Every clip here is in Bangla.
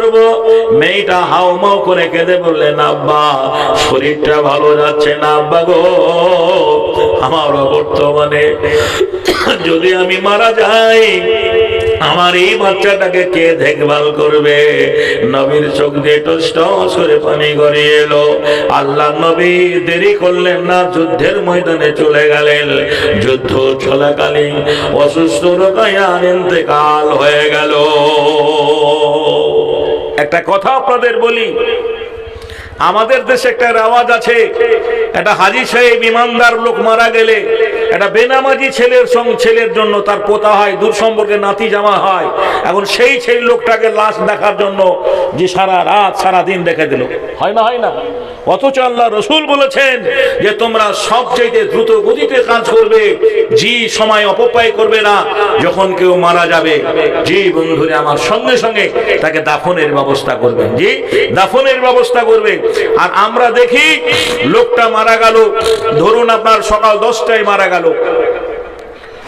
করব। মেয়েটা হাউমাউ করে কেঁদে বললেন, আব্বা শরীরটা ভালো যাচ্ছে না আব্বা গো, আমার বর্তমানে যদি আমি মারা যাই আমার এই বাচ্চাটাকে কে দেখভাল করবে? নবীর চোখ দিয়ে টস টস করে পানি গড়িয়ে এলো। আল্লাহ নবী দেরি করলেন না, যুদ্ধের ময়দানে চলে গেলেন। যুদ্ধ চলাকালীন অসুস্থ রোকায়ার ইন্তেকাল হয়ে গেল। একটা কথা আপনাদের বলি, আমাদের দেশে একটা রেওয়াজ আছে, একটা হাজী সাহেব ইমানদার লোক মারা গেলে একটা বেনামাজি ছেলের জন্য তার পোতা হয়, দূর সম্পর্কে নাতি জামা হয়। এখন সেই লোকটাকে লাশ দেখার জন্য যে সারা রাত সারা দিন দেখে দিল, হয় না হয় না? অথচ আল্লাহ রসুল বলেছেন যে তোমরা সবচেয়ে দ্রুত গতিতে কাজ করবে, জি সময় অপব্যয় করবে না। যখন কেউ মারা যাবে, জি বন্ধুরা আমার, সঙ্গে সঙ্গে তাকে দাফনের ব্যবস্থা করবে, জি দাফনের ব্যবস্থা করবে। আর আমরা দেখি লোকটা মারা গেল, ধরুন আপনার সকাল 10টায় মারা গেল,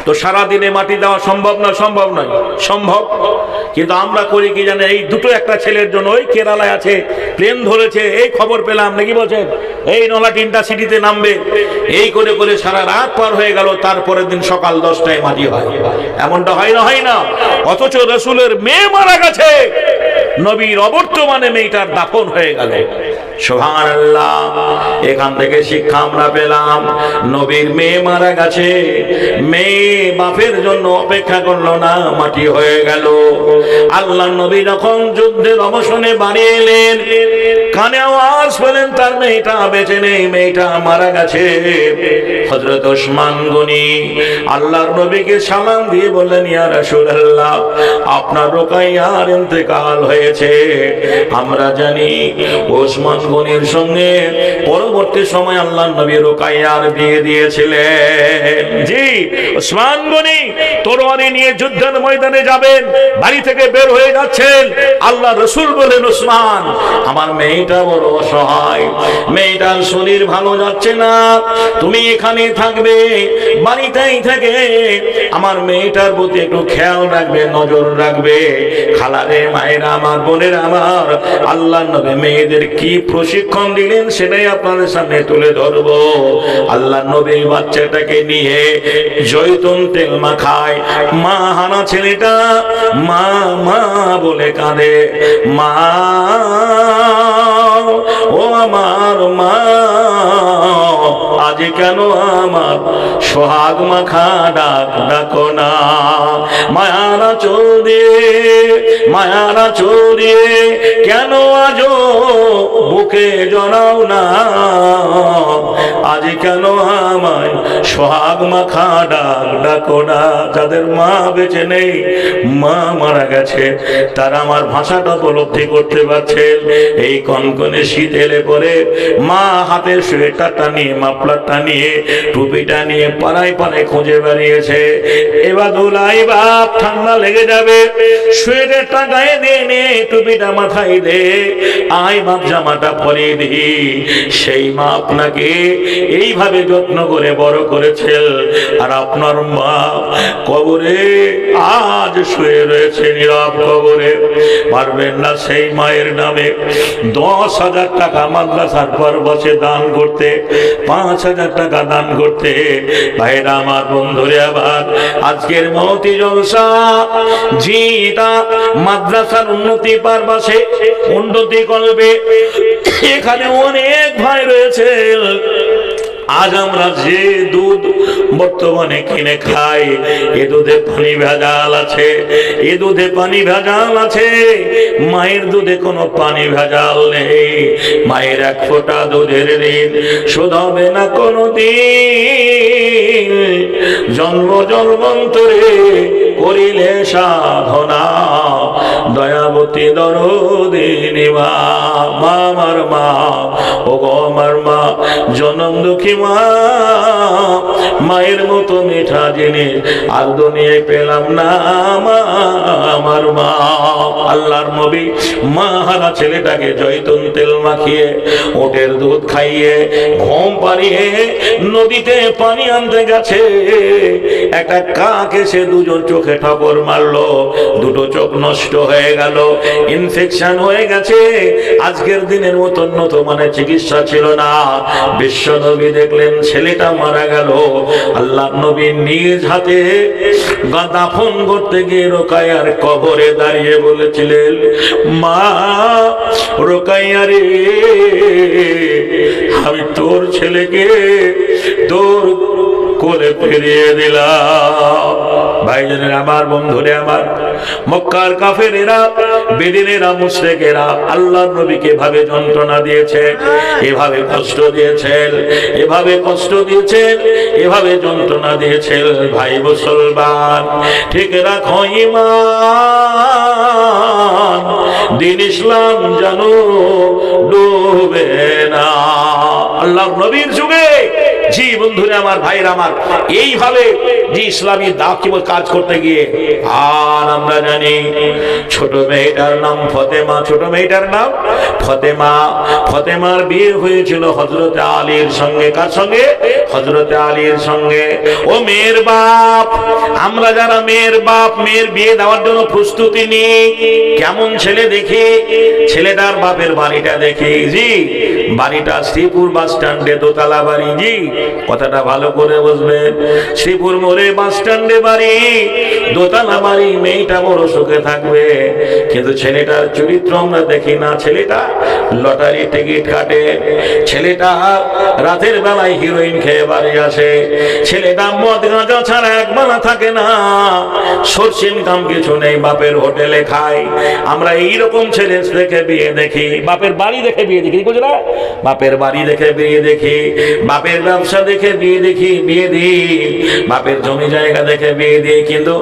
তো সারাদিনে মাটি দেওয়া সম্ভব না? সম্ভব নয়, সম্ভব। কিন্তু আমরা করি কি জানেন, এই দুটো একটা ছেলের জন্য ওই কেরালায় আছে, প্লেন ধরেছে, এই খবর পেলাম নাকি বলছেন এই নলাট ইন্টারসিটিতে নামবে, এই করে করে সারা রাত পার হয়ে গেল, তারপরের দিন সকাল 10টায় মাটি হয়। এমনটা হয় না? হয় না? অথচ রসুলের মেয়ে মারা গেছে, নবীর অবর্তমানে মেয়েটার দাফন হয়ে গেল। সুবহানাল্লাহ। এখান থেকে শিক্ষা আমরা পেলাম, নবীর মেয়ে মারা গেছে, মেয়ে বাপের জন্য অপেক্ষা করলো না, মাটি হয়ে গেল। আল্লাহ নবী যখন যুদ্ধের অবসানে বাড়ি এলেন, কানে আওয়াজ পেলেন তার মেয়েটা বেঁচে নেই, মেয়েটা মারা গেছে। হযরত ওসমান গনি আল্লাহর নবীকে সালাম দিয়ে বললেন, ইয়া রাসূলুল্লাহ আপনার রুকাইয়ার ইন্তেকাল হয়েছে। আমরা জানি ওসমান গনির সঙ্গে পরবর্তী সময় আল্লাহর নবী রুকাইয়ার বিয়ে দিয়েছিলেন। জি, ওসমান গনি তরবারি নিয়ে যুদ্ধের ময়দানে যাবেন, বাড়ি থেকে বের হয়ে যাচ্ছেন, আল্লাহ রাসূল বলেন, ওসমান আমার মেয়েটা বড় অসহায়, মেয়েটার শরীর ভালো যাচ্ছে না, তুমি এখানে থাকবে, বাড়িতেই থেকে আমার মেয়েটার প্রতি একটু খেয়াল রাখবে, নজর রাখবে। খালারে মায়েরা আমার, বোনের আমার, আল্লাহ নবী মেয়েদের কি প্রশিক্ষণ দিলেন সেটাই আপনাদের সামনে তুলে ধরবো। আল্লাহ নবী বাচ্চাটাকে নিয়ে জয়তুন তেল মাখায়, মা হানা ছেলেটা মা মা বলে কাঁদে, মা ও আমার মা আজ কেন আমার সোহাগ মাখা ডাক ডাকো না, মায়ারা চোল দিয়ে, মায়ারা চোল দিয়ে কেন আজো বুকে জড়াও না, আজ কেন আমায় সোহাগ মাখা ডাক ডাকো না। যাদের মা বেঁচে নেই, মা মারা গেছে, তারা আমার ভাষাটা উপলব্ধি করতে পারছেন। এই কনকনে শীত এলে পরে মা হাতের সোয়েটারটা নিয়ে, মাফলারটা নিয়ে, টুপিটা নিয়ে পাড়ায় পাড়ায় খুঁজে বেরিয়েছে। এবার দোলাই বাপ ঠান্ডা লেগে যাবে, সোয়েটারটা গায়ে দিয়ে নে, টুপিটা মাথায় দে, আয় বাপ জামাটা পরিয়ে দি। সেই মা আপনাকে এইভাবে যত্ন করে বড় করেছেন, আর আপনার মা কবরে আজ শুয়ে রয়েছে নীরব কবরে। পারবেন না সেই মায়ের নামে 10,000 টাকা মাদ্রাসার পরবর্তী দান করতে, 5,000 টাকা দান করতে। ভাইরা আমার, বন্ধুরে আবার আজকের মহতি জলসা জিটা মাদ্রাসার উন্নতি পারবাসে উন্নতি করবে, এখানে অনেক ভাই রয়েছে। আজ আমরা যে দুধ বর্তমানে কিনে খাই, এ দুধে পানি ভেজাল আছে, এ দুধে পানি ভেজাল আছে, মায়ের দুধে কোনো পানি ভেজাল নেই। মায়ের এক ফোঁটা দুধের ঋণ শোধ হবে না কোনো দিন, জন্ম জন্মান্তরে করিলে সাধনা, দয়াবতী দরদিনী মা, মা আমার মা, ও গো আমার মা, জনম দুঃখী মা, মা মায়ের মতো মিঠা জিনিস আর দুনিয়ায় পেলাম না আমার মা। আল্লাহর নবী মা হারা ছেলেটাকে জয়তুন তেল মাখিয়ে ওটের দুধ খাইয়ে ঘুম পাড়িয়ে নদীতে পানি আনতে গেছে। একটা কাক এসে দুজন চোখে ঠাকুর মারলো, দুটো চোখ নষ্ট হয়ে গেল, ইনফেকশন হয়ে গেছে। আজকের দিনের মতন মানে চিকিৎসা ছিল না। বিশ্ব নবী দেখলেন ছেলেটা মারা গেল। আল্লাহ নবী নিজ হাতে দাফন করতে গিয়ে রোকাইয়ার কবরে দাঁড়িয়ে বলেছিলেন, মা রোকাইয়া রে, আমি তোর ছেলেকে তোর কোলে ফিরিয়ে দিলাম। ভাইজানের আমার, বন্ধুরে আমার, মক্কার কাফেরেরা, বেদিনেরা, মুশরিকেরা আল্লাহর নবীকে এভাবে যন্ত্রণা দিয়েছে, এভাবে কষ্ট দিয়েছেন, এভাবে কষ্ট দিয়েছেন, এভাবে যন্ত্রণা দিয়েছেন। ভাই মুসলমান, ঠিক রাখো ঈমান, দ্বীন ইসলাম জানো ডুবে না। আল্লাহর নবীর যুগে, জি বন্ধুরা আমার, ভাইরা আমার, এইভাবে যে ইসলামী দাওয়াতি কাজ করতে গিয়ে, আর আমরা জানি ছোট মেয়েটার নাম ফতেমা, ছোট মেয়েটার নাম ফতেমা। ফতেমার বিয়ে হয়েছিল হযরত আলীর সঙ্গে। কার সঙ্গে? হযরত আলীর সঙ্গে। ও মেয়ের বাপ, আমরা যারা মেয়ের বাপ, মেয়ের বিয়ে দেওয়ার জন্য প্রস্তুতি নিই, কেমন ছেলে দেখি, ছেলেটার বাপের বাড়িটা দেখি। জি, বাড়িটা শ্রীপুর বাস স্ট্যান্ডে দোতলা বাড়ি। জি, কথাটা ভালো করে বুঝবেন, শ্রীপুর মোড়ে বাস স্ট্যান্ডে বাড়ি, দোতলা বাড়ি। মেয়েটা বড় সুখে থাকবে, কিন্তু ছেলেটার চরিত্র আমরা দেখি না। ছেলেটা লটারি টিকিট কাটে, ছেলেটা রাতের বেলায় হিরোইন খেয়ে বাড়ি আসে, ছেলেটা মদ গাঁজা ছাড়া এক বেলা থাকে না, সোর্স ইনকাম কিছু নেই, বাপের হোটেলে খায়। আমরা এইরকম ছেলে দেখে বিয়ে দেখি, বাপের বাড়ি দেখে বিয়ে দেখি, বুঝলা, বাপের বাড়ি দেখে বিয়ে দেখি, বাপের ব্যবসা দেখে বিয়ে দেখি, বিয়ে দিই, বাপের জমি জায়গা দেখে বিয়ে দিই। কিন্তু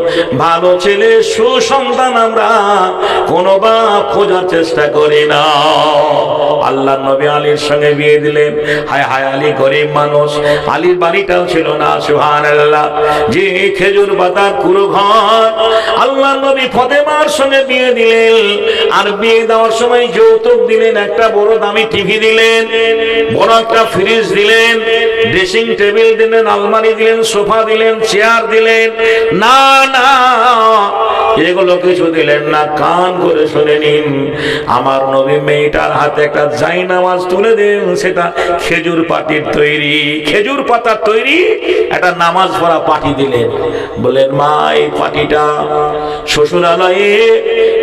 ভালো ছেলে, সুসন্তান আমরা কোনো বাপ খোঁজার চেষ্টা করি না। আল্লাহ নবী আলীর সঙ্গে বিয়ে দিলেন। হায় হায়, আলী গরিব মানুষ, আলীর বাড়িটাও ছিল না। সুবহানাল্লাহ, যে খেজুর পাতার পুরো ঘর। আল্লাহ নবী ফতেমার সঙ্গে বিয়ে দিলেন, আর বিয়ে দেওয়ার সময় যৌতুক দিলেন, একটা বড় দামি টিভি দিলেন, বড় একটা ফ্রিজ দিলেন, ড্রেসিং টেবিল দিলেন, আলমারি দিলেন, সোফা দিলেন, চেয়ার দিলেন। না না, এগুলো কিছু দিলেন না। কান করে শুনে নিন, আমার নবী মেয়েটার হাতে একটা জায়নামাজ তুলে দেন, সেটা খেজুর পাটির তৈরি, খেজুর পাতার তৈরি একটা নামাজ পড়া পাটি দিলেন। বলেন, মা এই পাটিটা শ্বশুরালয়ে,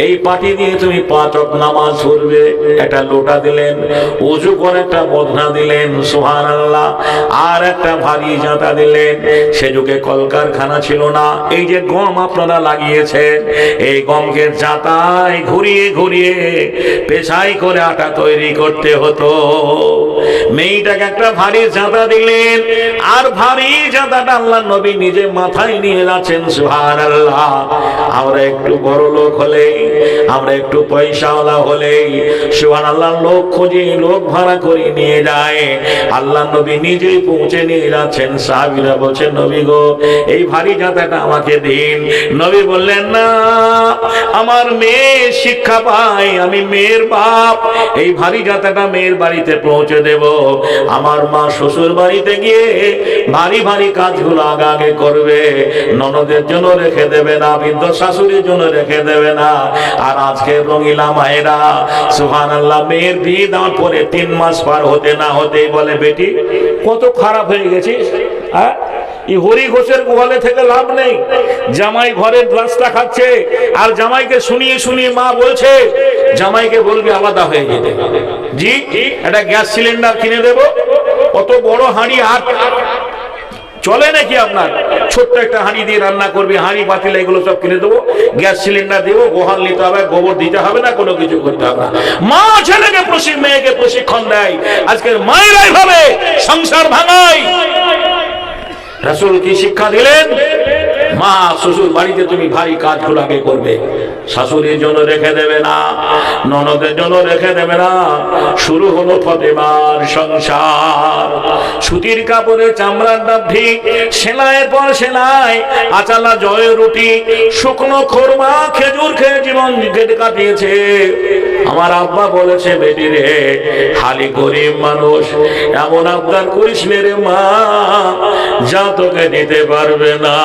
এই পাটি দিয়ে তুমি 5 ওয়াক্ত নামাজ পড়বে। একটা লোটা দিলেন, ওযু করে একটা বদনা দিলেন, সুবহানাল্লাহ, আর একটা ভারী জাঁতা দিলেন। সে যুগে কলকারখানা ছিল না। এই যে গম আপনারা লাগিয়েছেন, এই গমকে জাঁতায় ঘুরিয়ে ঘুরিয়ে পেশাই করে আটা তৈরি করতে হতো। মেয়েটাকে একটা ভারী জাঁতা দিলেন, আর ভারী জাঁতাটা আল্লাহ নবী নিজে মাথায় নিয়ে যাচ্ছেন। সুবহানাল্লাহ, আমরা একটু বড় লোক হলেই, আমরা একটু পয়সাওয়ালা হলেই, সুবহানাল্লাহ, লোক খুঁজে, লোক ভাড়া করে নিয়ে যায়। আল্লাহ নবী নিজেই পৌঁছে নিয়ে যাচ্ছেন। সাহাবীরা বলছেন, নবী গো, এই ভারী জাঁতাটা আমাকে দিন। নবী বললেন, না, আমার মেয়ে শিক্ষা পায়, আমি মেয়ের বাপ, এই ভারী জাঁতাটা মেয়ের বাড়িতে পৌঁছে দেব। আমার মা শ্বশুর বাড়িতে গিয়ে ভারী ভারী কাজগুলো আগে আগে করবে, ননদের জন্য রেখে দেবে না, বৃদ্ধ শাশুড়ির জন্য রেখে দেবে না। আর আজকে রঙিলা মায়েরা, সুবহানাল্লাহ, মেয়ের বিয়ে দেওয়ার পরে 3 মাস পার হতে না হতেই বলে, বেটি কত খারাপ হয়ে গেছিস। হ্যাঁ, এই হরি ঘোষের গোয়ালে থেকে লাভ নেই। জামাই ঘরের রাস্তা খাচ্ছে, আর জামাইকে শুনিয়ে শুনিয়ে মা বলছে, জামাইকে বলবি আলাদা হয়ে যেতে। জি, একটা গ্যাস সিলিন্ডার কিনে দেব, কত বড় হাঁড়ি, আর চলে নাকি আপনার? ছোট্ট একটা হাঁড়ি দিয়ে রান্না করবি, হাঁড়ি পাতিল এগুলো সব কিনে দেবো, গ্যাস সিলিন্ডার দেবো, গোহাল নিতে হবে, গোবর দিতে হবে না, কোনো কিছু করতে হবে না। মা ছেলেকে মেয়েকে প্রশিক্ষণ দেয়। আজকের মায়েরাই ভাবে সংসার ভাঙায়। রাসূল কি শিক্ষা দিলেন? মা শ্বশুর বাড়িতে তুমি ভারী কাজগুলো আগে করবে। শাশুড়ির জন্য রেখে দেবে না, ননদের জন্য রেখে দেবে না। শুরু হলো ফাতেমার সংসার। সুতির কাপড়ে চামড়ার ডাবঠি, সেলাইয়ের পর সেলাই, আচালা জয় রুটি, শুকনো খোরমা খেজুর খেয়ে জীবন কেটে কাটিয়েছে। আমার আব্বা বলেছে, বেটি রে, খালি গরিব মানুষ, এমন আবদার করিস রে মা, যা তোকে দিতে পারবে না।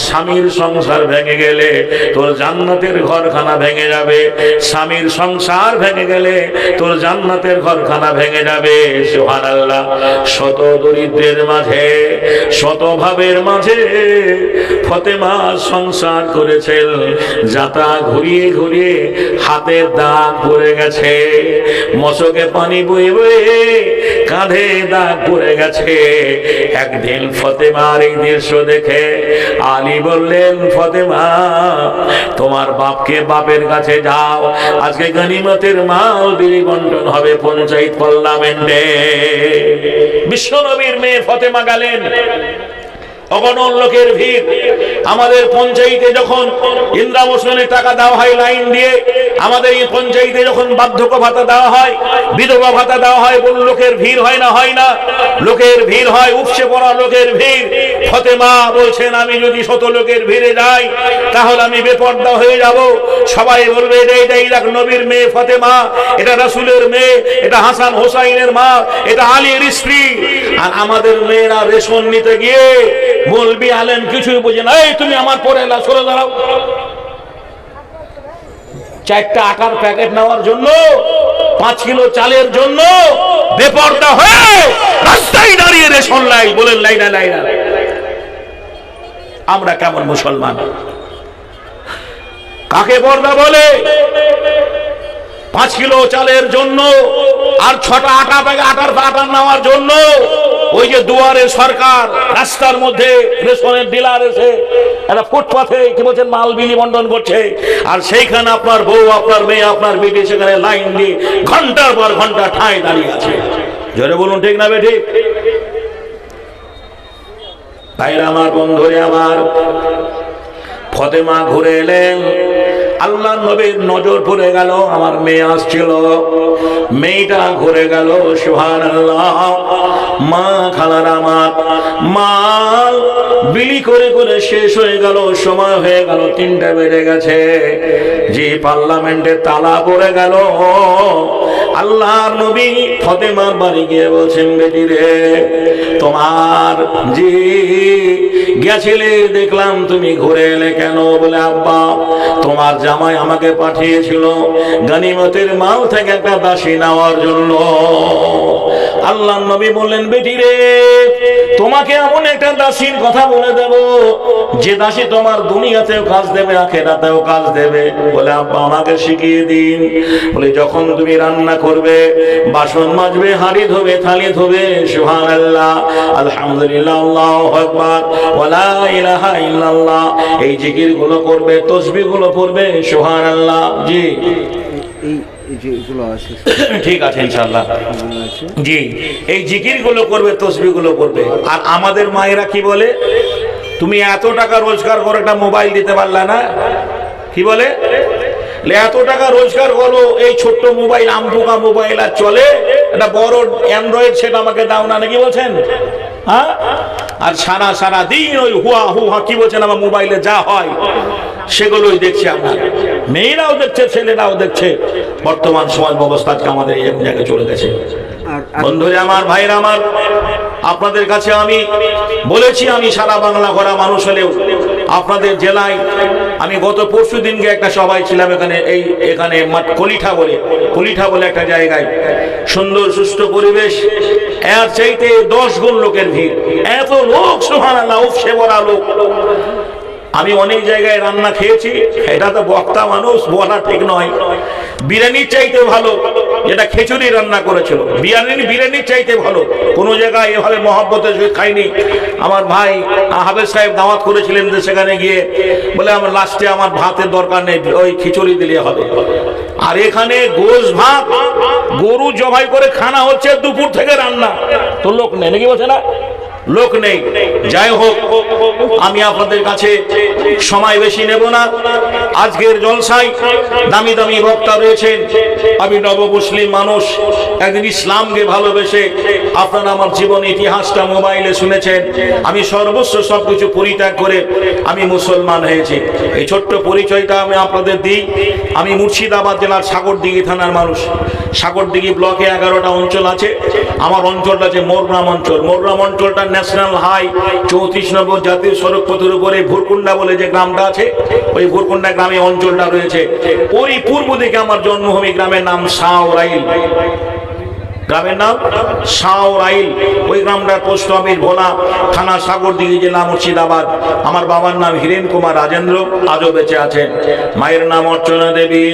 স্বামীর সংসার ভেঙে গেলে তোর জান্নাতের ঘরখানা ভেঙে যাবে। স্বামীর সংসার ভেঙে গেলে তোর জান্নাতের ঘরখানা ভেঙে যাবে। সুবহানাল্লাহ। শত দরিদ্রের মাঝে, শত ভাবের মাঝে ফাতেমা সংসার করেছেন। যাতা ঘুরিয়ে ঘুরিয়ে হাতের দাগ পড়ে গেছে, মশকে পানি বয়ে বয়ে কাঁধে দাগ পড়ে গেছে। একদিন ফাতেমার এই দৃশ্য দেখে আলী বললেন, ফাতেমা, তোমার বাপকে বাপের কাছে যাও, আজকে গনিমতের মাল বিলি বন্টন হবে পঞ্চায়েত পার্লামেন্টে। বিশ্বনবীর মেয়ে ফাতেমা গেলেন। অগণন লোকের ভিড়। আমাদের পঞ্চায়েতে যখন ইন্দ্রাবসনের টাকা দেওয়া হয় লাইন দিয়ে, আমাদের এই পঞ্চায়েতে যখন বার্ধক্য ভাতা দেওয়া হয়, বিধবা ভাতা দেওয়া হয়, বল লোকের ভিড় হয় না? হয় না? লোকের ভিড় হয়, উপচে পড়া লোকের ভিড়। ফাতেমা বলছেন, আমি যদি শত লোকের ভিড়ে যাই তাহলে আমি বেপর্দা হয়ে যাব। সবাই বলবে, এটাই দেখ নবীর মেয়ে ফাতেমা, এটা রাসূলের মেয়ে, এটা হাসান হোসাইনের মা, এটা আলীর স্ত্রী। আর আমাদের মেয়েরা রেশন নিতে গিয়ে বলবি আলেন কিছুই বুঝে না, এই তুমি আমার পরে এলা, সরে দাঁড়াও। 4টা আটার প্যাকেট নেওয়ার জন্য, 5 কিলো চালের জন্য বেপর্দা হয়ে রাস্তায় দাঁড়িয়ে রেশন লাই। বলেন লাইনা লাইনা। আমরা কেমন মুসলমান? কাকে পর্দা বলে? 5 কিলো চালের জন্য আর 6টা আটা প্যাকেট আটার নেওয়ার জন্য ওই যে দুয়ারে সরকার, রাস্তার মধ্যে রেশনের ডিলার এসে একটা ফুটপাথে কি বলছেন মাল বিলি বন্টন করছে, আর সেইখানে আপনার বউ, আপনার মেয়ে, আপনার বেটি সেখানে লাইন দিয়ে ঘন্টার পর ঘন্টা ঠায় দাঁড়িয়ে আছে। জোরে বলুন, ঠিক না বেঠিক? ভাইরা আমার, বন্ধুরে আমার, ফাতেমা ঘুরে এলেন। আল্লাহ নবীর নজর পড়ে গেল, আমার মেয়ে আসছিল, মেয়েটা ঘুরে গেল। সুবহানাল্লাহ। মা খালার আমার মাল বিলি করে করে শেষ হয়ে গেল, সময় হয়ে গেল, 3টা বেজে গেছে। যে পার্লামেন্টের তালা পড়ে গেল। আল্লাহর নবী ফাতেমার বাড়ি গিয়ে বলছেন, বেটি রে, তোমার জি গেছিলে, দেখলাম তুমি ঘুরে এলে কেন? বলে, আব্বা, তোমার জামাই আমাকে পাঠিয়েছিল গনিমতের মাল থেকে একটা দাসী নেওয়ার জন্য। আল্লাহর নবী বললেন, বেটি রে, তোমাকে এমন একটা দাসীর কথা বলে দেব যে দাসী তোমার দুনিয়াতেও কাজ দেবে, আখিরাতেও কাজ দেবে। বলে, আব্বা, আমাকে শিখিয়ে দিন। বলে, যখন তুমি রান্না করবে, বাসন মাজবে, হাঁড়ি ধোবে, থালি ধোবে, সুবহানাল্লাহ, আলহামদুলিল্লাহ, আল্লাহু আকবার, ওয়ালা ইলাহা ইল্লাল্লাহ, এই জিকির গুলো করবে, তাসবিহ গুলো পড়বে। সুবহানাল্লাহ। জি, ঠিক আছে ইনশাআল্লাহ। জি, এই জিকির গুলো করবে, তাসবিহ গুলো করবে। আর আমাদের মায়েরা কি বলে? তুমি এত টাকা রোজগার করে একটা মোবাইল দিতে পারলা না? কি বলে? এত টাকা রোজগার করো, এই ছোট্ট মোবাইল, আমপোকা মোবাইল আর চলে, একটা বড় অ্যান্ড্রয়েড সেট আমাকে দাও না, নাকি বলছেন? হ্যাঁ। আর সারা দিন ওই হুয়া হুয়া কি বলছেন, আমার মোবাইলে যা হয় সেগুলোই দেখছি। আপনার মেয়েরাও দেখছে, ছেলেরাও দেখছে। বর্তমান সমাজ ব্যবস্থা আজকে আমাদের এই জায়গায় চলে গেছে। বন্ধুরা আমার, ভাইরা আমার, আপনাদের কাছে আমি বলেছি, আমি সারা বাংলা ঘোরা মানুষ হলেও আপনাদের জেলায় আমি গত পরশু দিনকে একটা সভায় ছিলাম। এখানে কলিঠা বলে একটা জায়গায়, সুন্দর সুষ্ঠ পরিবেশ, এর চাইতে 10 গুণ লোকের ভিড়, এত লোক, সুবহানাল্লাহ, উপচে পড়া লোক। আমি অনেক জায়গায় রান্না খেয়েছি, এটা তো বক্তা মানুষ, বলা ঠিক নয়। বিরিয়ানির চাইতে ভালো যেটা খিচুড়ি রান্না করেছিল, বিরিয়ানির চাইতে ভালো কোনো জায়গায় এভাবে মহব্বতের সহিত খাইনি। আমার ভাই হাফেজ সাহেব দাওয়াত করেছিলেন, সেখানে গিয়ে বলে, আমার লাস্টে আমার ভাতের দরকার নেই, ওই খিচুড়ি দিলে হবে। আর এখানে গোশ ভাত, গরু জবাই করে খানা হচ্ছে, দুপুর থেকে রান্না, তো লোক নেই, নাকি বলছে না? লোক নেই। যাই হোক, আমি আপনাদের কাছে সময় বেশি নেব না। আজকের জলসায় দামি দামি বক্তা রয়েছেন। আমি নব মুসলিম মানুষ, একদিন ইসলামকে ভালোবেসে, আপনারা আমার জীবন ইতিহাসটা মোবাইলে শুনেছেন, আমি সর্বস্ব সবকিছু পরিত্যাগ করে আমি মুসলমান হয়েছি। এই ছোট্ট পরিচয়টা আমি আপনাদের দিই। আমি মুর্শিদাবাদ জেলার সাগরদিঘি থানার মানুষ। সাগরদিঘি ব্লকে 11টা অঞ্চল আছে। আমার অঞ্চলটা আছে মোরগ্রাম অঞ্চল। মোরগ্রাম অঞ্চলটা ন্যাশনাল হাই 34 নম্বর জাতীয় সড়ক পথের উপরে ভুরকুন্ডা বলে যে গ্রামটা আছে, ওই ভুরকুন্ডা গ্রামে অঞ্চলটা রয়েছে। ওই পূর্ব দিকে আমার জন্মভূমি, গ্রামের নাম শাওরাইল। গ্রামের নাম শাওরাইল। ওই গ্রামটার পোস্ট অফিস ভোলা, থানা সাগরদিঘি, জেলা মুর্শিদাবাদ। আমার বাবার নাম হীরেন কুমার রাজেন্দ্র, আজও বেঁচে আছেন। মায়ের নাম অর্চনা দেবী,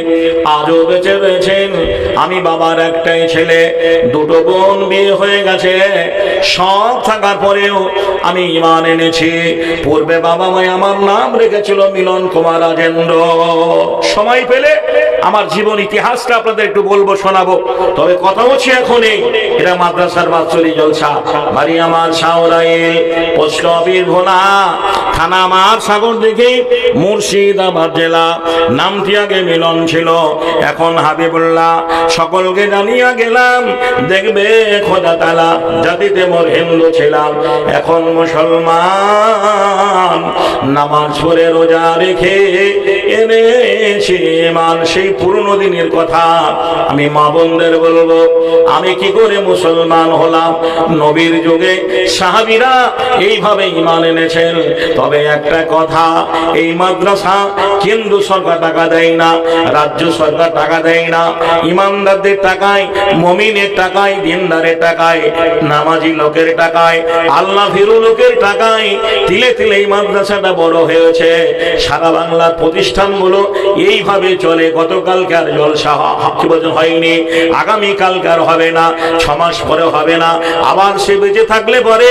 আজও বেঁচে রয়েছেন। আমি বাবার একটাই ছেলে, দুটো বোন বিয়ে হয়ে গেছে। সব থাকার পরেও আমি ঈমান এনেছি। পূর্বে বাবা মায় আমার নাম রেখেছিল মিলন কুমার রাজেন্দ্র। সময় পেলে আমার জীবন ইতিহাসটা আপনাদের একটু বলবো, শোনাবো। তবে কথা হচ্ছে এখন এরা মাদ্রাসার বাৎসরিক জলসা। বাড়ি আমার শাওরাইল, পোস্ট অফিস ভোলা, থানা আমার সাগরদিঘি, মুর্শিদাবাদ জেলা। নামটি আগে মিলন ছিল, এখন হাবিবুল্লাহ। সকলকে জানিয়া গেলাম, দেখবে খোদা তাআলা, জাতিতে মোর হিন্দু ছিলাম, এখন মুসলমান। নামাজ পড়ে রোজা রেখে এনেছি ঈমান। সেই পুরনো দিনের কথা আমি মা বোনদের বলবো, আমি কি করে মুসলমান হলাম। নবীর যুগে সাহাবীরা এইভাবে ঈমান এনেছেন। তবে একটা কথা, এই মাদ্রাসা কেন্দ্র সরকার টাকা দেয় না, রাজ্য সরকার টাকা দেয় না। ঈমানদারদের টাকায়, মুমিনের টাকায়, দিনদারের টাকায়, নামাজি লোকের টাকায়, আল্লাহ ভীরু লোকের টাকায় তিলে তিলে এই মাদ্রাসাটা বড় হয়েছে। সারা বাংলার প্রতিষ্ঠানগুলো এইভাবে চলে। গতকালকার জলসা হয়নি, আগামীকালকার হবে না, 6 মাস পরে হবে না, আবার সে বেঁচে থাকলে পরে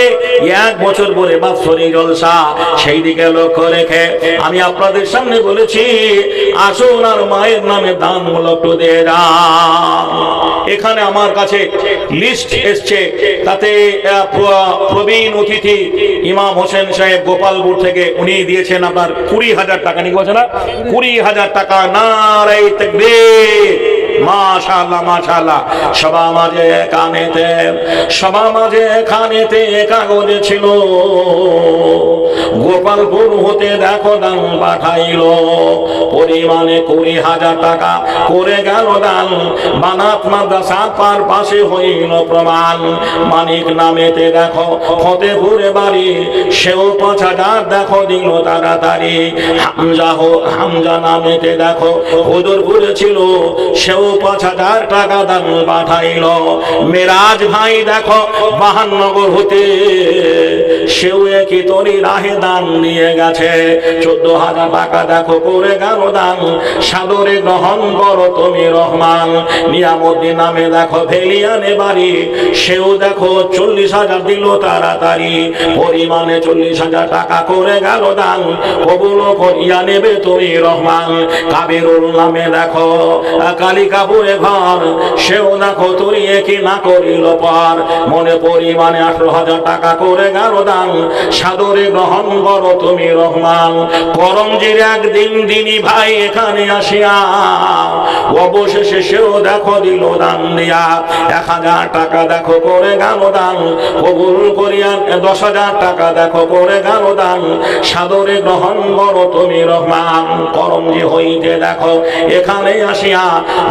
1 বছর পরে বাৎসরিক জলসা। সেই দিকে লক্ষ্য রেখে আমি আপনাদের সামনে বলেছি, আসুন আর মায়ের নামে দানমূলক দিয়ে যান। এখানে আমার কাছে লিস্ট এসছে, তাতে প্রবীণ অতিথি ইমাম হোসেন সাহেব গোপালপুর থেকে, উনি দিয়েছেন আপনার 20,000 টাকা। নাকি বলছে না, 20,000 টাকা। নারায়ে তাকবীর, মাশাআল্লাহ মাশাআল্লাহ। সভা মাঝে খানেতে কাগজে ছিল, গোপালপুর হতে দেখো দান পাঠাইলো, পরিমাণে 20,000 টাকা করে গেল দান। বানাত মাদ্রাসা পার পাশে হইল প্রমাণ। মানিক নামেতে দেখো ফতেপুরে বাড়ি, সেও 5,000 দেখো দিল তাড়াতাড়ি। হামজা নামেতে দেখো হুজুরপুরে ছিল, সেও 5,000 টাকা দান পাঠাইল। মেরাজ ভাই দেখো বাহানগর হতে, সেও একই তরি রাহে দান নিয়ে গেছে। 14,000 টাকা দেখো করে গেল দান। সাদরে গ্রহণ করো তুমি রহমান। নিয়ামুদ্দিন নামে দেখো ভেলিয়ানে বাড়ি, সেও দেখো 40,000 দিল তাড়াতাড়ি। পরিমাণে 40,000 টাকা করে গেল দান, কবুল করিয়া নেবে তুমি রহমান। কাবিরুল নামে দেখো কালিকাপুরে ঘর, সেও দেখো তুই কি না করিল পার। মনে পরিমাণে 18,000 টাকা করে গেল দান। সাদরে গ্রহণ করো তুমি রহমান। করমজির একদিন দিনী ভাই এখানে আসিয়া, অবশেষে সেও দেখো দিল দান দিয়া। 1,000 টাকা দেখো করে গেল দান, কবুল করিয়া 10,000 টাকা দেখো করে গেল দান। সাদরে গ্রহণ করো তুমি রহমান। করমজি হইতে দেখো এখানে আসিয়া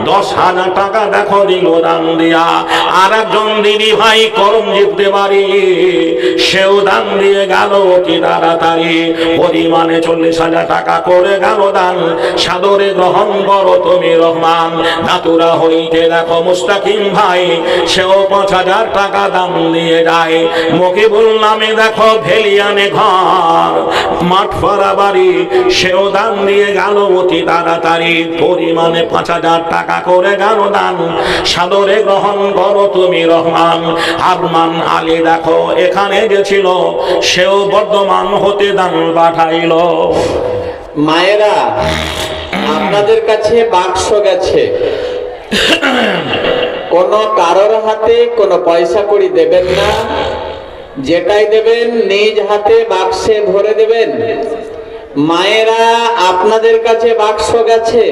10,000 টাকা দেখো দিল দান দিয়া। আর একজন দিদি ভাই করমজিতে বাড়ি, সেও দান দিয়ে গেল অতি তাড়াতাড়ি। পরিমাণে 40,000 টাকা করে গেল দান। সাদরে গ্রহণ করো তুমি রহমান। নাতুরা হইতে দেখো মুস্তাকিম ভাই, সেও 5,000 টাকা দান দিয়ে যায়। মকিবুল নামে দেখো ভেলিয়ানে ঘর, মাঠপাড়া বাড়ি, সেও দান দিয়ে গেল অতি তাড়াতাড়ি। পরিমাণে 5,000 টাকা করে গেল দান। সাদরে গ্রহণ করো তুমি রহমান। আরমান আলী দেখো এখানে গেছিল, সেও বর্ধমান হতে দান পাঠাইল। মায়েরা, আপনাদের কাছে বাক্স গেছে, কোন কারোর হাতে কোনো পয়সা কড়ি দেবেন না। যেটাই দেবেন নিজ হাতে বাক্সে ভরে দেবেন। মায়েরা আপনাদের কাছে বাক্স গেছে,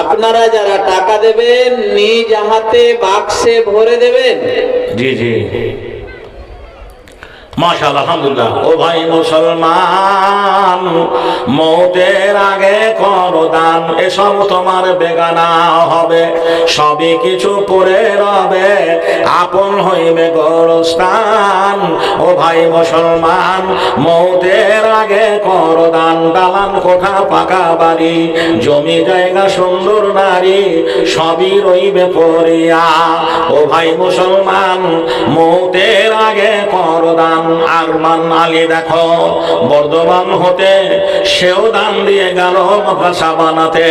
আপনারা যারা টাকা দেবেন নিজ হাতে বাক্সে ভরে দেবেন। জি জি, মাশাআল্লাহ, আলহামদুলিল্লাহ। ও ভাই মুসলমান, মৌতের আগে করো দান, এসব তোমার বেগানা হবে, সবই কিছু পরে রবে, আপন হইবে গোরস্থান। ও ভাই মুসলমান, মৌতের আগে করো দান, দালান কোঠা পাকা বাড়ি, জমি জায়গা সুন্দর নারী, সবই রইবে পড়িয়া। ও ভাই মুসলমান, মৌতের আগে করো দান। আরমান আলী দেখো বর্ধমান হতে, সেও দান দিয়ে গেল মাদ্রাসা বানাতে।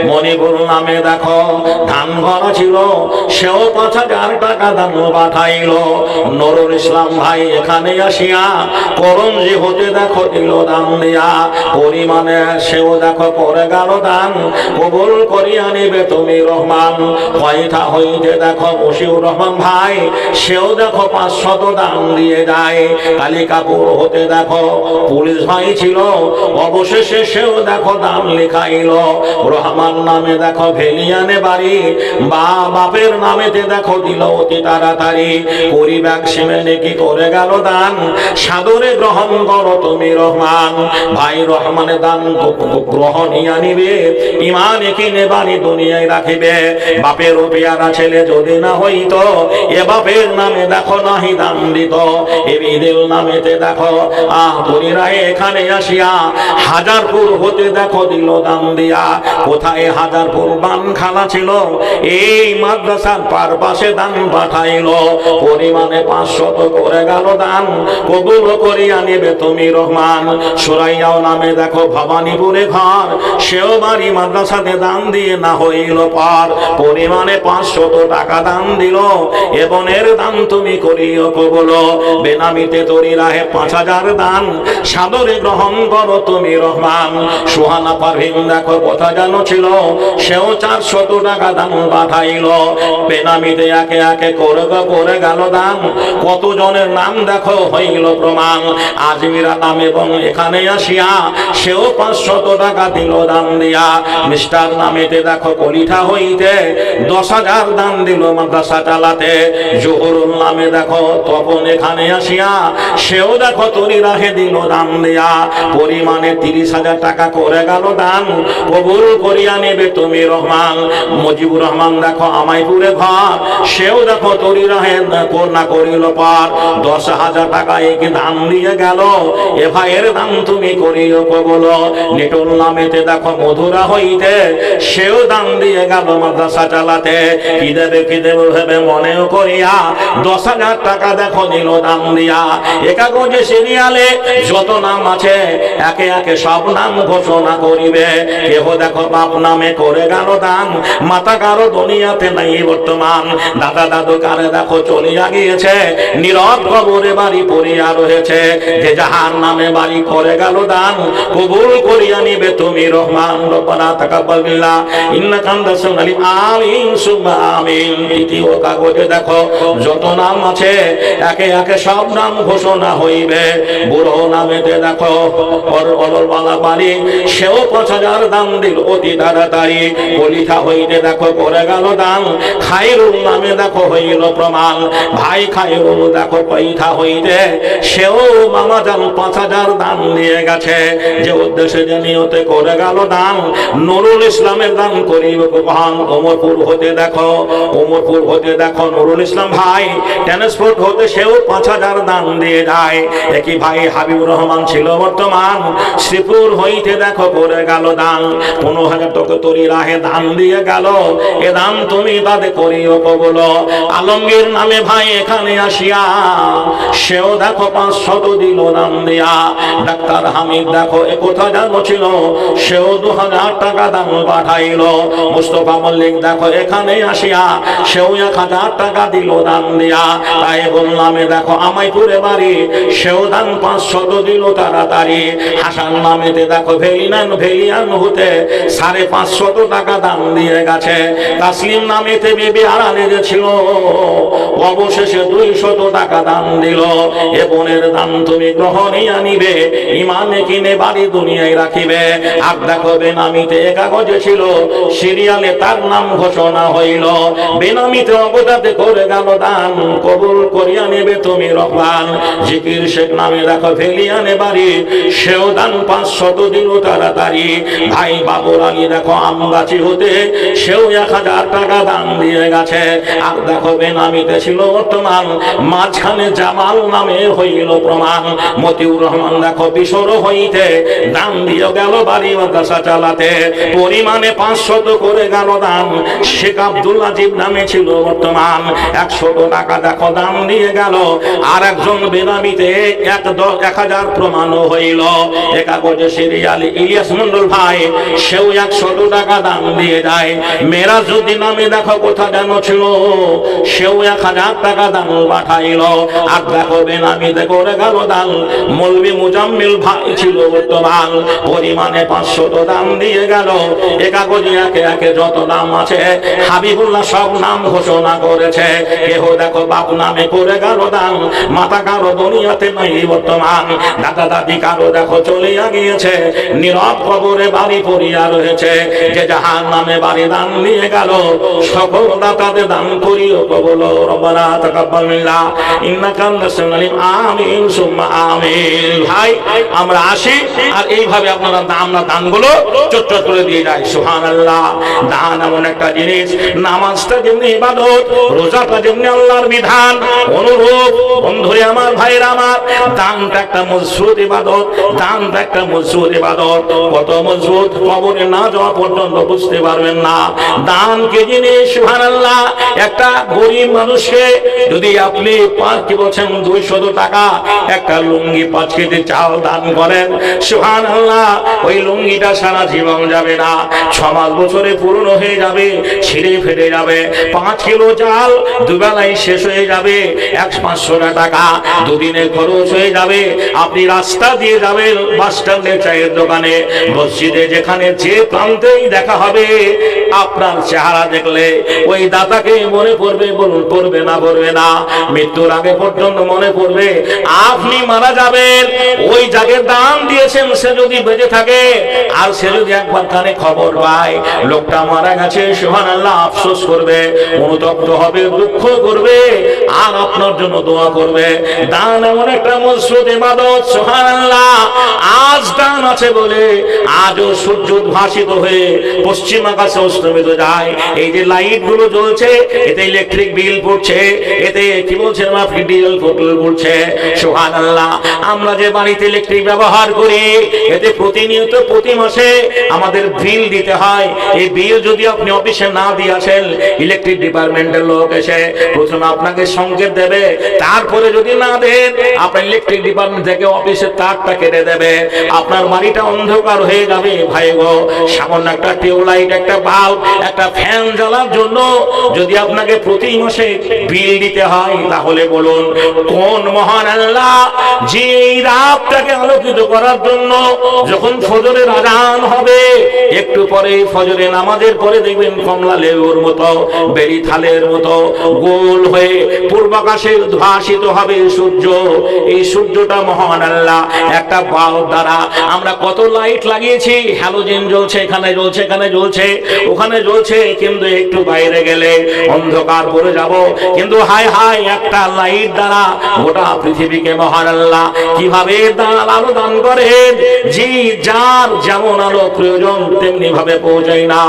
মণিপুর নামে দেখো ধান ঘরা ছিল, সেও 5,000 টাকা দান পাঠাইল। নুরুল ইসলাম ভাই এখানে আসিয়া করঞ্জি হতে দেখো দিল দান দিয়া, পরিমাণে সেও দেখো করে গেল দান, কবুল করিয়া নিবে তুমি রহমান। পয়সা হইতে দেখো মশিউর রহমান ভাই, সেও দেখো 500 দান দিয়ে যায়। কালিকাপুর হতে দেখো পুলিশ ভাই ছিল, অবশেষে সেও দেখো দান লেখাইল। রহমান নামে দেখো ভেলিয়ানে বাড়ি, বা বাপের নামেতে দেখো দিল অতি তাড়াতাড়ি। পরিব্যাগ সিমেন্টে কি করে গেল দান, সাদরে গ্রহণ করো তুমি রহমান। ভাই রহমানের দান গ্রহণিয়া নিবে, ইমান কিনে বাড়ি দুনিয়ায় রাখিবে। বাপের পেয়ারা ছেলে যদি না হইতো, এ বাপের নামে দেখো নাহি দান দিত। এ বিদেল নামেতে দেখো পরিরায় এখানে আসিয়া, হাজারপুর হতে দেখো দিল দান দিয়া। কোথায় হাজারপুর বানখানা ছিল, এই মাদ্রাসার পার পাশে দান পাঠাইল। পরিমাণে 500 করে গেল দান, কবুল করিয়া নিবে তুমি রহমান। সুরাইয়াও নামে দেখো ভবানীপুরে ঘর, সেও বাড়ি মাদ্রাসাতে দান দিয়ে না হইল পার। পরিমাণে 500 টাকা দান দিল, এবনের দান তুমি করিও কবুল। বেনামিতে তরি রাহে 5,000 দান, সাদরে গ্রহণ করো তুমি রহমান। সুহানা পারভিন দেখো কথা জানো ছিল, সেও 400 টাকা দান পাঠাইল। বেনামিতে একে একে করে গেল দান, কত জনের নাম দেখো হইল প্রমাণ। আজমিরা নাম এবং এখানে আসিয়া, সেও 500 টাকা দিল দান দিয়া। মিস্টার নামেতে দেখো কলিঠা হইতে 10,000 দান দিল মাদ্রাসা চালাতে। জহুরুল নামে দেখো তপন এখানে আসিয়া, সেও দেখো তরি রাহে দিল দান দিয়া। পরিমাণে 30,000 টাকা করে গেল দান, কবুল করিয়া নেবে তুমি রহমান। মুজিবুর রহমান দেখো আমাইপুরে ঘর, সেও দেখো তরি রাহে না করিল পার। 10,000 টাকা একে দান দিয়ে গেল, এ ভাইয়ের দান তুমি করিও কবুল। নিটুল নামেতে দেখো মধুরা হইতে, সেও দান দিয়ে গেল মাদ্রাসা চালাতে। কি দেবে ভেবে মনেও করিয়া, 10,000 টাকা দেখো দিল দান দিয়া। একাগজে সিরিয়ালে যত নাম আছে, একে একে সব নাম ঘোষণা করিবে। কেহ দেখো বাপ নামে করে গেল দান, মাতা কারো দুনিয়াতে নাই বর্তমান। দাদা দাদু কারে দেখো চলিয়া গিয়েছে, নীরব কবরে বাড়ি পড়িয়া রয়েছে। যে যাহার নামে বাড়ি করে গেল দান, কবুল করিয়া নিবে তুমি রহমান। রব্বানা তাকাব্বাল বিল্লাহ ইন্নাকা আনতাস সামিউল আলিম সুবহান আমিন। দ্বিতীয় কাগজে দেখো যত নাম আছে, একে একে সব নাম ঘোষণা হইবে। বুড়ো নামেতে দেখো অলবালা বাড়ি, সেও 5,000 দান দিল অতি তাড়াতাড়ি। কলিঠা হইতে দেখো করে গেল দান, খায়রুল নামে দেখো হইল প্রমাণ। ভাই খায়রুল দেখো পয়সা হইতে, সেও মামা জান 5,000 দান দিয়ে গেছে। যে উদ্দেশ্যে যে নিয়তে করে গেল দান, নুরুল ইসলামের দান করিব কখন। ওমরপুর হতে দেখো নুরুল ইসলাম ভাই ট্রান্সপোর্ট হতে, সেও 5,000 দান দিয়ে যায়। একই ভাই হাবিবুর রহমান ছিল বর্তমান, শ্রীপুর হইতে দেখো করে গেল দান। 15,000 টাকা তরি রাহে দান দিয়ে গেল, এ দান তুমি তাদের করিও কবুল। আলমগীর নামে ভাই এখানে আসিয়া, সেও দেখো 500 দিল দান দিয়া। ডাক্তার হামিদ দেখো এ কথা জানো ছিল, সেও 2,000 টাকা দান পাঠাইল। মুস্তফা মল্লিক দেখো এখানে আসিয়া, সেও 1,000 টাকা দিল দান দিয়া। তাই বললামে দেখো আমাইপুরে বাড়ি, সেও দান 500 দিল তাড়াতাড়ি। হাসান নামেতে দেখো ভেলিয়ান হতে 550 টাকা দান দিয়ে গেছে। কাসলিম নামেতে বেবি আড়ালে ছিল, অবশেষে 200 টাকা দান দিল। এ বোনের দান তুমি গ্রহণীয় নিবে, ইমানে কিনে বাড়ি দুনিয়ায় রাখিবে। আর দেখো বেনামিতে কাগজে ছিল, সিরিয়ালে তার নাম ঘোষণা হইল, বেনামিতে অবদাতে করে গেল দান, কবুল করিয়া নেবে তুমি রহমান। জিকির শেখ নামে দেখো ফেলিয়ানে বাড়ি, সেও দান 500 দিল তাড়াতাড়ি। ভাই বাবুর আলী দেখো আমগাছি হতে, সেও 1000 টাকা দান দিয়ে গেছে। আর দেখো বেনামিতে ছিল বর্তমান, মাঝখানে জামাল নামে হইল প্রমাণ। মতিউর রহমান দেখো বিশর হইতে, দান দিয়ে গেল বাড়ি মাদ্রাসা চালাতে, পরিমাণে 500 করে গেল দান। শেখ আব্দুল আজিব নামে ছিল বর্তমান, 100 টাকা দেখো দান দিয়ে গেল। আর একজন বেনামিতে 1000 প্রমাণও হইল। এ কাগজে সিরিয়ালে ইলিয়াস মন্ডল ভাই, সেও 100 টাকা দান দিয়ে যায়। মেরাজউদ্দিন নামে দেখো কোথা যেন ছিল, সেও 1000 টাকা দান পাঠাইল। আর দেখো বেনামিতে করে গেল দান, মৌলভী মুজাম্মিল ভাই ছিল বর্তমান, পরিমাণে 500 দান দিয়ে গেল। এ কাগজে একে একে যত নাম আছে হাবিবুল্লাহ সব নাম ঘোষণা করেছে। কেহ দেখো বাপ নামে করে গেল দান, মাতা কারো দুনিয়াতে নাই বর্তমান, দাদা দাদি কারো দেখো চলিয়া গিয়েছে, নীরব কবরে বাড়ি পড়িয়া রয়েছে। যে জাহান নামে বাড়ি দান নিয়ে গেল, সকল দাতাদের দান করিও কবুল রব্বানা তাকাব্বাল মিন্না ইন্নাকা আনতাস সামিউল আলিম। আমিন সুম্মা আমিন। ভাই আমরা আসি, আর এইভাবে আপনারা আমরা দানগুলো চটচট করে দিয়ে যাই। সুবহানাল্লাহ। দান এমন একটা জিনিস, নামাজটা যেমনি ইবাদত, রোজাটা যেমনি আল্লাহর বিধান, অনুরূপ বন্ধুরে আমার, ভাইরা আমার, দানটা একটা মজবুত ইবাদত, দানটা একটা মজবুত ইবাদত। কত মজবুত, কবরে না যাওয়া পর্যন্ত বুঝতে পারবেন না দান কি জিনিস। সুবহানাল্লাহ। একটা গরিব মানুষকে যদি আপনি কি বলছেন 200 টাকা একটা লুঙ্গি 5 কেজি চাল দান করেন, সুবহানাল্লাহ, ওই লুঙ্গিটা সারা জীবন যাবে না, 6 বছরে পুরনো হয়ে যাবে, ছিঁড়ে ফেটে যাবে। 5 কিলো চাল দুবেলায় শেষ হয়ে যাবে, 500 টাকা দুদিনে খরচ হয়ে যাবে। আপনি রাস্তা দিয়ে যাবেন, বাস স্ট্যান্ডে, চায়ের দোকানে, মসজিদে, যেখানে যে প্রান্তেই দেখা হবে, আপনার চেহারা দেখলে ওই দাতাকে মনে পড়বে। বলুন পড়বে না? পড়বে না? মৃত্যুর আগে পর্যন্ত মনে পড়বে। আপনি মারা যাবেন, ওই যাকে দান দিয়েছেন সে যদি বেঁচে থাকে, আর সে যদি একবার কানে খবর পায় লোকটা মারা গেছে, সুবহানাল্লাহ, আফসোস করবে, অনুতপ্ত হবে, দুঃখ করবে, আর আপনার জন্য দোয়া করবে। দান এমন একটা মজবুত ইবাদত, সুবহানাল্লাহ। আজ দান আছে বলে আজও সূর্য উদ্ভাসিত হয়ে পশ্চিম আকাশে অস্তমিত যায়। এই যে লাইট গুলো জ্বলছে, এতে ইলেকট্রিক বিল পড়ছে, এতে কি বলছেন আপনি ডিজেল পড়ছে, সুবহানাল্লাহ। আমরা যে বাড়িতে ইলেকট্রিক ব্যবহার করি, এতে প্রতিনিয়ত প্রতি মাসে আমাদের বিল দিতে হয়। এই বিল যদি আপনি অফিসে না দিয়ে আসেন, ইলেকট্রিক ডিপার্টমেন্টের লোক এসে প্রথমে আপনাকে সংকেত দেবে, তারপরে যদি না দেন, আপনার ইলেকট্রিক ডিপার্টমেন্ট থেকে অফিসের তারটা কেটে দেবে, আপনার বাড়িটা অন্ধকার হয়ে যাবে। ভাই গো, সামান্য একটা টিউবলাইট, একটা বাল্ব, একটা ফ্যান জ্বালার জন্য যদি আপনাকে প্রতি মাসে বিল দিতে হয়, তাহলে বলুন কোন মহান আল্লাহ যে এই রাতটাকে আলোকিত করার জন্য যখন ফজরের আযান হবে, একটু পরে ফজরের নামাজের পরে দেখবেন কমলা লেবুর মতো, বেরি থালের মতো গোল হয়ে পূর্বাকাশে উদ্ভাসিত হবে সূর্য। এই সূর্যটা মহান আল্লাহ একটা বাল্ব দ্বারা। আমরা কত লাইট লাগিয়েছি, হ্যালোজেন জ্বলছে, এখানে জ্বলছে, এখানে জ্বলছে, ওখানে জ্বলছে, কিন্তু একটু বাইরে গেলে অন্ধকার পড়ে যাব। কিন্তু হায় হায়, একটা লাইট দ্বারা গোটা পৃথিবীকে মহান আল্লাহ কিভাবে আলো দান করেন, যে যার যেমন আলো প্রয়োজন তেমনি ভাবে পৌঁছায় না,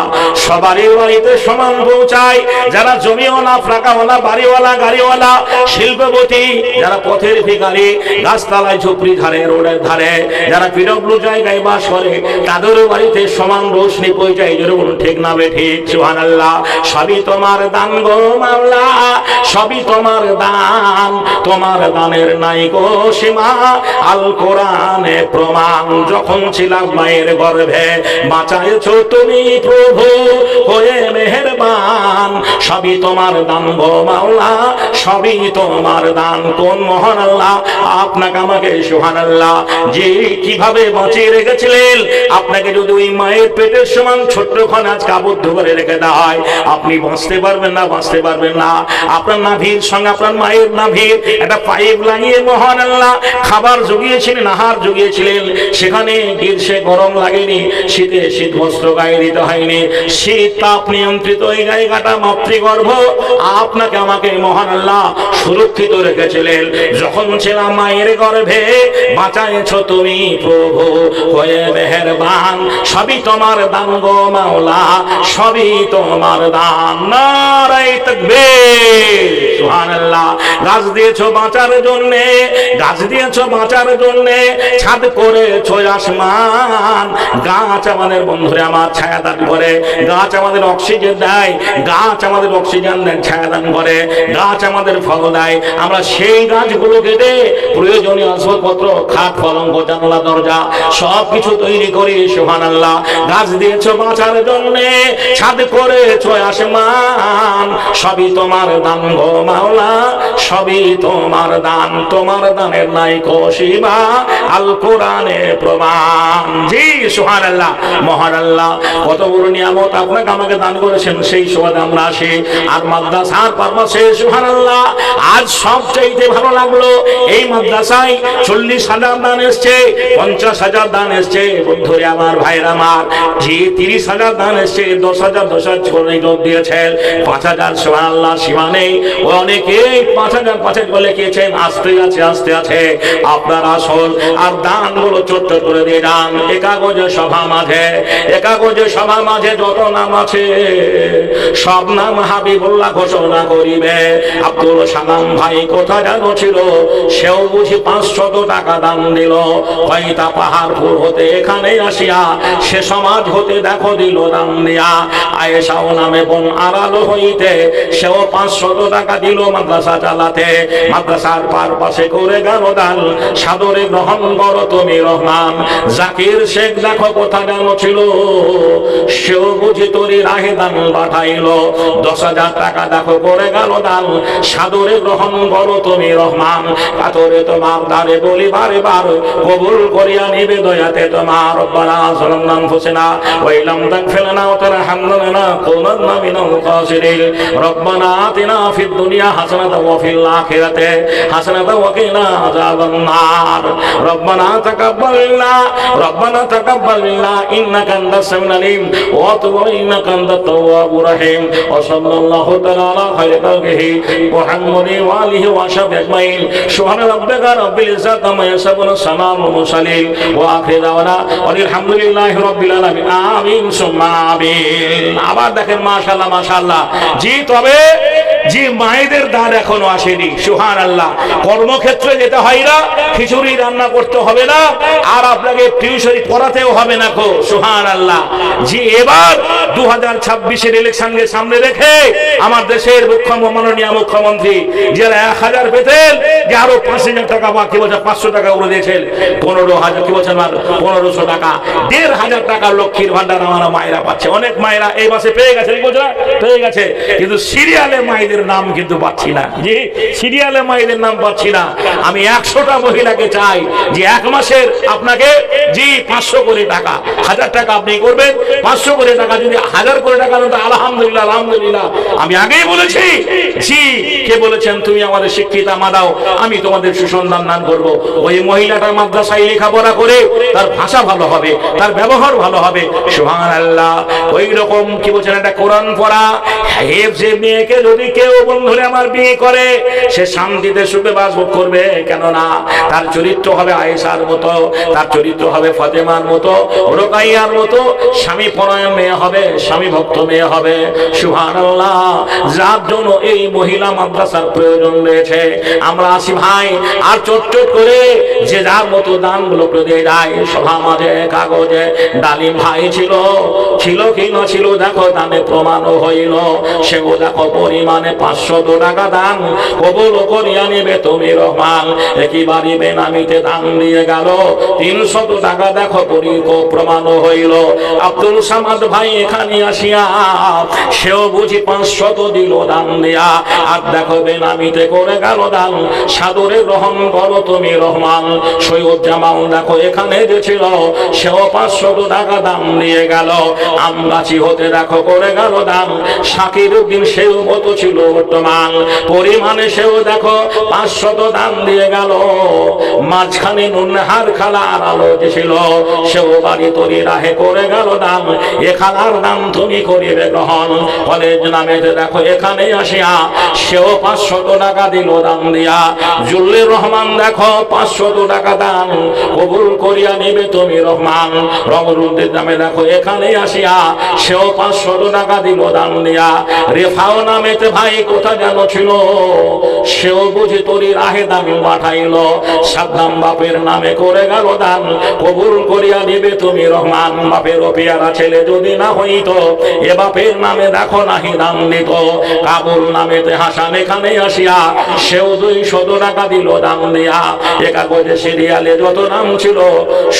সবারই বাড়িতে সমান পৌঁছায়। যারা জমিওয়ালা, ফাঁকাওয়ালা, বাড়িওয়ালা, গাড়িওয়ালা, শিল্পপতি, যারা পথের ভিখারি, গাছতলায়, ঝুপড়ি ধারে, রোডের ধারে, যারা পিডব্লিউ জায়গায় বাস করে, তাদের বাড়িতে সমান রোশনি পৌঁছায়। যেরকম ঠিক না বেঠিক? সুবহানাল্লাহ। সবই তোমার দান গো মাওলা, সবই তোমার দান, তোমার দানের নাই গো সীমা, আল কোরআনে প্রমাণ। যখন ছিলাম মায়ের গর্ভে বাঁচাইছো তুমি প্রভু হয়ে মেহেরবান, সবই তোমার দান গো মাওলা, সবই তোমার দান। কোন মহান আল্লাহ আপনাকে আমাকে, সুবহানাল্লাহ, যে কিভাবে বাঁচিয়ে রেখেছিলেন। আপনাকে যদি ওই মায়ের পেটের সমান ছোট্ট খানে আজকে আবদ্ধ করে রেখে পয়দা হয়, আপনি বাঁচতে পারবেন না, বাঁচতে পারবেন না। আপনার নাভির সঙ্গে আপনার মায়ের নাভির একটা পাইপ লাগিয়ে মহান আল্লাহ খাবার জুগিয়েছিলেন, আহার জুগিয়েছিলেন। সেখানে গ্রীষ্মে গরম লাগেনি, শীতে শীত বস্ত্র গায়ে দিতে হয়নি, শীত তাপ নিয়ন্ত্রিত এই জায়গাটা মাতৃগর্ভ আপনাকে আমাকে মহান আল্লাহ সুরক্ষিত রেখেছিলেন। যখন ছিলাম মায়ের গর্ভে বাঁচাইছ তুমি প্রভু হয়ে মেহেরবান, সবই তোমার দান গো মাওলা, সবই তোমার দান। নারায়ে তাকবীর, সুবহানাল্লাহ। গাছ দিয়েছো বাঁচার জন্যে, গাছ দিয়েছো বাঁচার জন্যে, ছাদ করেছো আসমান। গাছ আমাদের বন্ধুরে আমার ছায়া দান করে, গাছ আমাদের অক্সিজেন দেয়, গাছ আমাদের অক্সিজেন দেয়, ছায়া দান করে, গাছ আমাদের ফল দেয়। আমরা সেই গাছগুলো কেটে প্রয়োজনীয় আসবাবপত্র, খাট পলঙ্ক জানলা দরজা সব কিছু তৈরি করি। সুবহানাল্লাহ। গাছ দিয়েছো বাঁচার জন্যে, ছাদ করেছো আসমান, সবই তোমার দান গো মাওলা, সবই তোমার দান। তোমার দানের নাই কোশিবা, আল কোরআনে প্রমাণ। জি সুবহানাল্লাহ। মহান আল্লাহ কত বড় নিয়ামত আপনাকে আমাকে দান করেছেন, সেই সুবাদে আমরা আসি। আর মাদ্রাসার পারপাসে সুবহানাল্লাহ আজ সবচাইতে ভালো লাগলো, এই মাদ্রাসায় 40,000 দান এসছে, 50,000 দান এসছে। বন্ধুরে আমার, ভাইরা আমার, জি 30,000 দান এসছে, 10,000 করে যোগ দিয়েছেন, 5,000 সুবহানাল্লাহ সীমা নেই। অনেকে 5,000 বলে লিখেছেন, আস্তে আছে আস্তে আছে। আপনার আসল আর দানগুলো ছোট্ট করে দিয়ে যান। একাগজে সভা মাঝে, একাগজে সভা মাঝে যত নাম আছে সব নাম হাবিবুল্লাহ ঘোষণা করিবে। আব্দুল সালাম ভাই কোথা যেন ছিল, সেও বুঝি 500 টাকা দান দিল। কয়টা পাহাড়পুর হতে এখানে আসিয়া সে সমাজ হতে দেখো দিল দান দিয়া। আয়েশাও নামে বোন আড়ালো হইতে সেও 500 টাকা দিল মাদ্রাসা চালাতে। মাদ্রাসার পার পাশে করে গেল দান, সাদরে গ্রহণ করো তুমি রহমান। জাকির শেখ দেখো কোথা যেন ছিল, সেও বুঝি তোরই রাহে দান পাঠাইল। 10,000 টাকা দেখো করে গেল দান, সাদরে গ্রহণ করো তুমি রহমান। কাতরে তোমার দ্বারে বলি বারে বার, কবুল করিয়া নিবে দয়াতে তোমার। রব্বানা যালামনা আনফুসানা ওয়া ইল্লাম তাগফির লানা ওয়া তারহামনা কুনান্না মিনাল খাসিরিন। রব্বানা আতিনা ফিদ দুনিয়া হাসানাতাও ওয়া ফিল আখিরাতি হাসানাতাও ওয়া কিনা আযাবান নার। রব্বানা তাকাব্বাল মিন্না, রব্বানা তাকাব্বাল মিন্না ইন্নাকা আনতাস সামিউল আলিম ওয়া তুব ইন্নাকা আনতাত তাওয়াবুর রহিম। ওয়া সাল্লাল্লাহু তাআলা আলা খায়রি খালকিহি মুহাম্মাদিন ওয়া আলিহি ওয়া সাহবিহি আজমাইন। সুবহান রাব্বিকা রাব্বিল ইজ্জাতি আম্মা ইয়াসিফুন, সালামুন মুরসালিন ওয়া আখিরু দাওয়ানা আলহামদুলিল্লাহি রাব্বিল আলামিন। আমিন সুম্মা আমিন। আবার দেখেন মাশাআল্লাহ মাশাআল্লাহ। জি তবে জি মায়েদের দান এখনো আসেনি। সুবহানাল্লাহ। কর্মক্ষেত্রে যেতে হয় না, খিচুড়ি রান্না করতে হবে না, আর আপনাকে টিউশনি পড়াতেও হবে না গো। সুবহানাল্লাহ। জি এবার 2026-এর ইলেকশনকে সামনে রেখে আমার দেশের মাননীয় মুখ্যমন্ত্রী যারা 1,000 পেতেন, যে আরো 5,000 টাকা বা কি বলছে 500 টাকা করে দিয়েছেন, 15,000 কি বলছেন 1,500 টাকা, 1,500 টাকা লক্ষ্মীর ভান্ডার আমার মায়েরা পাচ্ছে। অনেক মায়েরা এই মাসে পেয়ে গেছে, পেয়ে গেছে, কিন্তু সিরিয়ালে মায়েদের নাম কিন্তু পাচ্ছি না। জি সিরিয়ালে মায়েদের নাম পাচ্ছি না। আমি 100টা মহিলাকে চাই যে এক মাসের আপনাকে জি 500 করে টাকা, 1,000 টাকা আপনি করবেন, 500 করে টাকা যদি 1,000 করে টাকা দেন, আলহামদুলিল্লাহ আলহামদুলিল্লাহ। আমি আগেই বলেছি, জি কে বলেছেন তুমি আমাদের শিক্ষিতা মা দাও, আমি তোমাদের সুসন্ধান দান করবো। ওই মহিলাটার মাদ্রাসায় লেখাপড়া করে তার ভাষা ভালো হবে, তার ব্যবহার ভালো হবে। সুবহানাল্লাহ। ওই রকম কি বলছেন, একটা কোরআন পড়া হেফজে মেয়েকে যদি কেউ বন্ধুরে আমার বিয়ে করে, সে শান্তিতে সুখে বাস করবে। কেননা তার চরিত্র হবে আয়েশার মতো, তার চরিত্র হবে ফাতেমার মতো, রুকাইয়ার মতো। স্বামী পরায়ণ মেয়ে হবে, স্বামী ভক্ত মেয়ে হবে। সুবহানাল্লাহ। যার জন্য এই মহিলা মাদ্রাসার প্রয়োজন রয়েছে। আমরা আসি ভাই, আর চট করে যে যার মতো দানগুলো দিয়ে যায়। সভা মাঝে কাগজে ডালিম ভাই ছিল কি না ছিল দেখো, দানে প্রমাণও হইল, সেও দেখো পরিমাণে 500 টাকা দান কবুল করিয়া নিবে তুমি রহমান। একেবারে বেনামিতে দান দিয়ে গেল 300 টাকা। দেখো প্রমাণ হইল। আব্দুল সামাদ ভাই এখানে আসিয়া সেও বুঝি 500 দিল দান দিয়া। আর দেখো বেনামিতে করে গেল দান, সাদরে গ্রহণ করো তুমি রহমান। সৈয়দ জামাল দেখো এখানে যে ছিল, সেও 500 টাকা দান দিয়ে গেল। আমগাছি হতে দেখো করে গেল দান, শাকির উদ্দিন সেও মতো ছিল বর্তমান পরিমাণে, সেও দেখো 500 দান দিয়ে গেল। মাঝখানে নুনহার খালার আলো যে ছিল, সেও বাড়ি তরি রাহে করে গেল দান। এ খালার দান তুমি করিবে গ্রহণ। কলেজ নামেতে দেখো এখানে আসিয়া সেও 500 টাকা দিল দান দিয়া। জুল্লের রহমান দেখো 500 টাকা দান কবুল করিয়া নিবে তুমি রহমান। রমরুদ্দিন নামে দেখো এখানে আসিয়া সেও 500 টাকা দিল দান দিয়া। রেফাও নামেতে ভাই কোথা যেন ছিল, সেও বুঝি তরি রাহে দান পাঠাইল। সাদ্দাম বাপের নামে করে গেল দান কবুল করিয়া নিবে তুমি রহমান। বাপের পেয়ারা ছেলে যদি না হইত, এ বাপের নামে দেখো নাহি দান দিত। কাবুল নামেতে হাসান এখানে আসিয়া সেও 200 টাকা দিল দান দিয়া। এ কাগজে সিরিয়ালে যত নাম ছিল,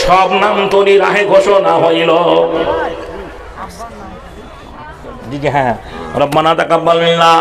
সব নাম তরি রাহে ঘোষণা হইল। হ্যাঁ, রব্বানা তাকাব্বাল মিন্না।